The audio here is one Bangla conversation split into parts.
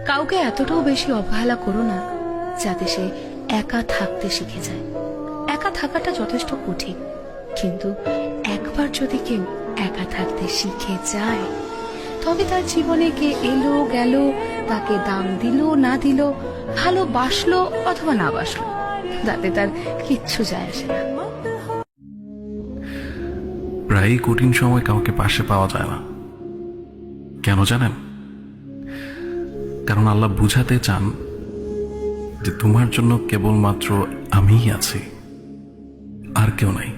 কাউকে এতটাও বেশি অবহেলা করো না যাতে সে একা থাকতে শিখে যায়। একা থাকাটা যথেষ্ট কঠিন, কিন্তু একবার যদি কেউ একা থাকতে শিখে যায়, তবে তার জীবনে কে এলো গেল, তাকে দাম দিল না দিল, ভালোবাসলো অথবা না বাসলো, তাতে তার কিচ্ছু যায় আসে না। প্রায়ই কঠিন সময় কাউকে পাশে পাওয়া যায় না। কেন জানেন? কারণ আল্লাহ বুঝাতে চান যে তোমার জন্য কেবলমাত্র আমিই আছি, আর কেউ নাই।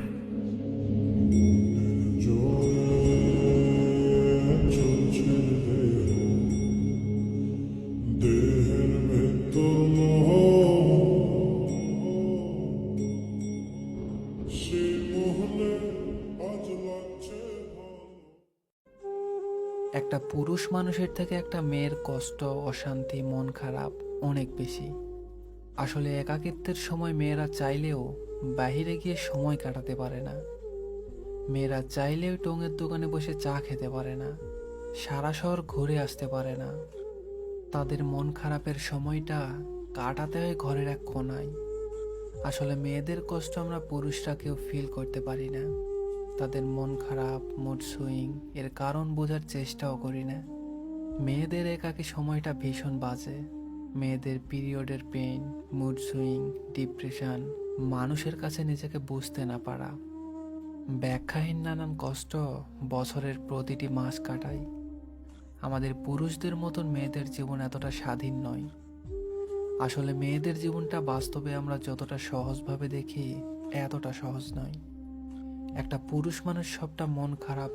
একটা পুরুষ মানুষের থেকে একটা মেয়ের কষ্ট, অশান্তি, মন খারাপ অনেক বেশি। আসলে একাকিত্বের সময় মেয়েরা চাইলেও বাইরে গিয়ে সময় কাটাতে পারে না। মেয়েরা চাইলেও টঙের দোকানে বসে চা খেতে পারে না, সারা শহর ঘুরে আসতে পারে না। তাদের মন খারাপের সময়টা কাটাতে হয় ঘরের এক কোনায়। আসলে মেয়েদের কষ্ট আমরা পুরুষরা কেউ ফিল করতে পারি না। তাদের মন খারাপ, মুড সুইং এর কারণ বোঝার চেষ্টাও করি না। মেয়েদের একাকী সময়টা ভীষণ বাজে। মেয়েদের পিরিয়ডের পেইন, মুড সুইং, ডিপ্রেশন, মানুষের কাছে নিজেকে বুঝতে না পারা, ব্যাখ্যাহীন নানান কষ্ট বছরের প্রতিটি মাস কাটায়। আমাদের পুরুষদের মতন মেয়েদের জীবন এতটা স্বাধীন নয়। আসলে মেয়েদের জীবনটা বাস্তবে আমরা যতটা সহজভাবে দেখি, এতটা সহজ নয়। একটা পুরুষ মানুষ সবটা মন খারাপ